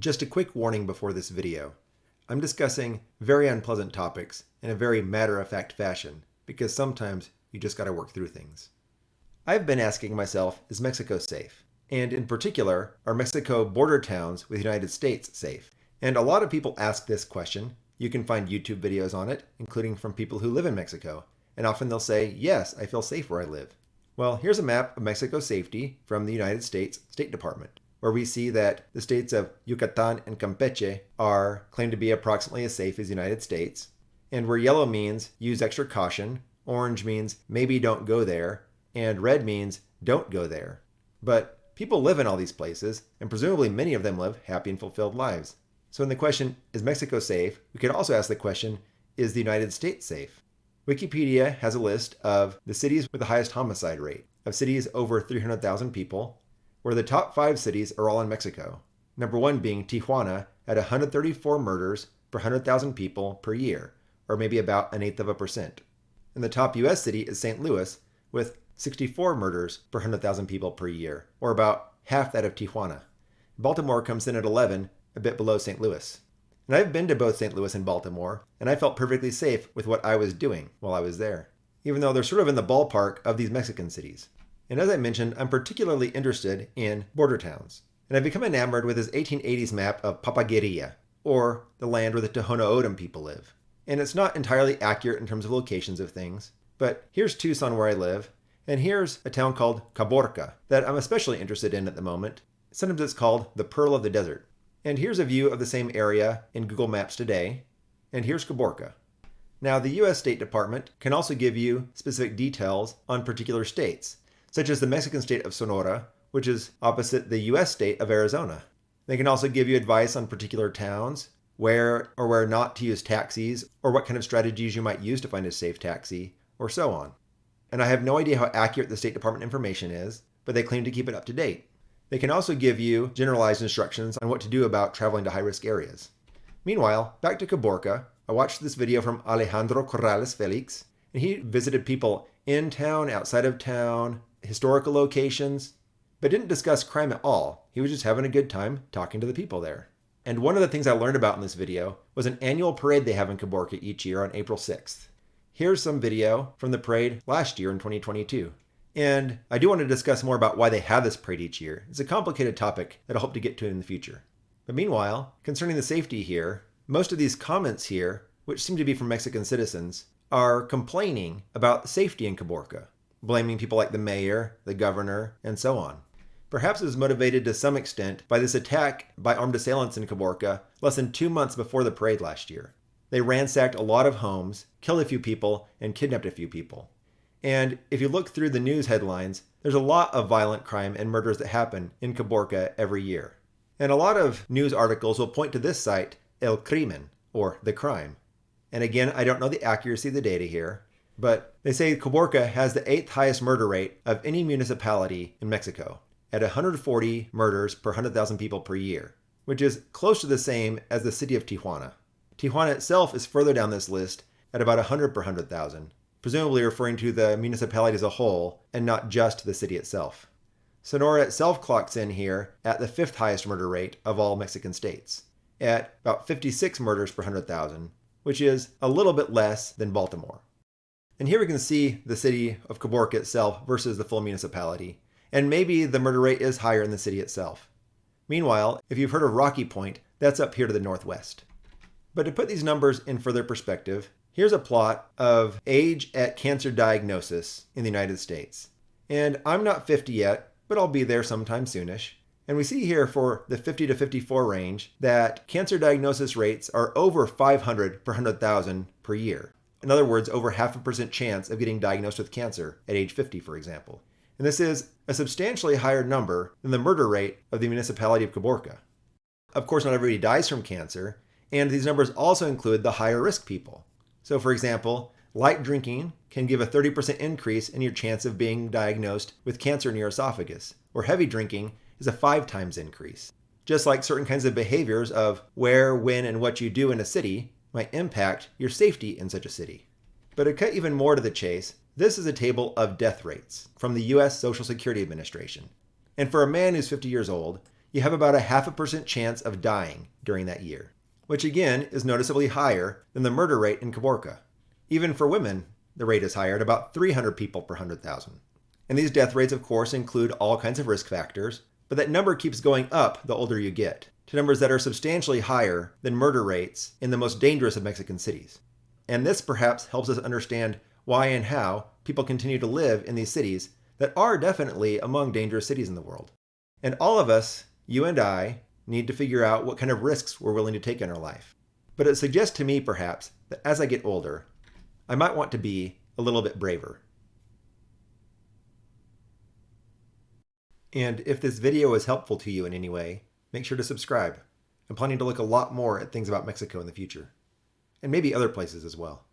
Just a quick warning before this video. I'm discussing very unpleasant topics in a very matter-of-fact fashion, because sometimes you just gotta work through things. I've been asking myself, is Mexico safe? And in particular, are Mexico border towns with the United States safe? And a lot of people ask this question. You can find YouTube videos on it, including from people who live in Mexico. And often they'll say, yes, I feel safe where I live. Well, here's a map of Mexico's safety from the United States State Department, where we see that the states of Yucatan and Campeche are claimed to be approximately as safe as the United States, and where yellow means use extra caution, orange means maybe don't go there, and red means don't go there. But people live in all these places, and presumably many of them live happy and fulfilled lives. So in the question, is Mexico safe? We could also ask the question, is the United States safe? Wikipedia has a list of the cities with the highest homicide rate, of cities over 300,000 people, where the top 5 cities are all in Mexico. Number 1 being Tijuana at 134 murders per 100,000 people per year, or maybe about 0.1%. And the top US city is St. Louis with 64 murders per 100,000 people per year, or about half that of Tijuana. Baltimore comes in at 11, a bit below St. Louis. And I've been to both St. Louis and Baltimore, and I felt perfectly safe with what I was doing while I was there, even though they're sort of in the ballpark of these Mexican cities. And as I mentioned, I'm particularly interested in border towns. And I've become enamored with this 1880s map of Papagueria, or the land where the Tohono O'odham people live. And it's not entirely accurate in terms of locations of things, but here's Tucson where I live, and here's a town called Caborca that I'm especially interested in at the moment. Sometimes it's called the Pearl of the Desert. And here's a view of the same area in Google Maps today, and here's Caborca. Now, the US State Department can also give you specific details on particular states, such as the Mexican state of Sonora, which is opposite the US state of Arizona. They can also give you advice on particular towns, where or where not to use taxis, or what kind of strategies you might use to find a safe taxi, or so on. And I have no idea how accurate the State Department information is, but they claim to keep it up to date. They can also give you generalized instructions on what to do about traveling to high-risk areas. Meanwhile, back to Caborca, I watched this video from Alejandro Corrales Felix, and he visited people in town, outside of town, historical locations, but didn't discuss crime at all. He was just having a good time talking to the people there. And one of the things I learned about in this video was an annual parade they have in Caborca each year on April 6th. Here's some video from the parade last year in 2022. And I do want to discuss more about why they have this parade each year. It's a complicated topic that I hope to get to in the future. But meanwhile, concerning the safety here, most of these comments here, which seem to be from Mexican citizens, are complaining about safety in Caborca, blaming people like the mayor, the governor, and so on. Perhaps it was motivated to some extent by this attack by armed assailants in Caborca less than 2 months before the parade last year. They ransacked a lot of homes, killed a few people, and kidnapped a few people. And if you look through the news headlines, there's a lot of violent crime and murders that happen in Caborca every year. And a lot of news articles will point to this site, El Crimen, or The Crime. And again, I don't know the accuracy of the data here, but they say Caborca has the 8th highest murder rate of any municipality in Mexico, at 140 murders per 100,000 people per year, which is close to the same as the city of Tijuana. Tijuana itself is further down this list at about 100 per 100,000. Presumably referring to the municipality as a whole and not just the city itself. Sonora itself clocks in here at the 5th highest murder rate of all Mexican states, at about 56 murders per 100,000, which is a little bit less than Baltimore. And here we can see the city of Caborca itself versus the full municipality, and maybe the murder rate is higher in the city itself. Meanwhile, if you've heard of Rocky Point, that's up here to the northwest. But to put these numbers in further perspective, here's a plot of age at cancer diagnosis in the United States. And I'm not 50 yet, but I'll be there sometime soonish. And we see here for the 50 to 54 range that cancer diagnosis rates are over 500 per 100,000 per year. In other words, over 0.5% chance of getting diagnosed with cancer at age 50, for example. And this is a substantially higher number than the murder rate of the municipality of Caborca. Of course, not everybody dies from cancer, and these numbers also include the higher risk people. So for example, light drinking can give a 30% increase in your chance of being diagnosed with cancer in your esophagus, or heavy drinking is a 5 times increase. Just like certain kinds of behaviors of where, when, and what you do in a city might impact your safety in such a city. But to cut even more to the chase, this is a table of death rates from the US Social Security Administration. And for a man who's 50 years old, you have about a 0.5% chance of dying during that year, which again is noticeably higher than the murder rate in Caborca. Even for women, the rate is higher at about 300 people per 100,000. And these death rates, of course, include all kinds of risk factors, but that number keeps going up the older you get, to numbers that are substantially higher than murder rates in the most dangerous of Mexican cities. And this perhaps helps us understand why and how people continue to live in these cities that are definitely among dangerous cities in the world. And all of us, you and I, need to figure out what kind of risks we're willing to take in our life. But it suggests to me, perhaps, that as I get older, I might want to be a little bit braver. And if this video is helpful to you in any way, make sure to subscribe. I'm planning to look a lot more at things about Mexico in the future, and maybe other places as well.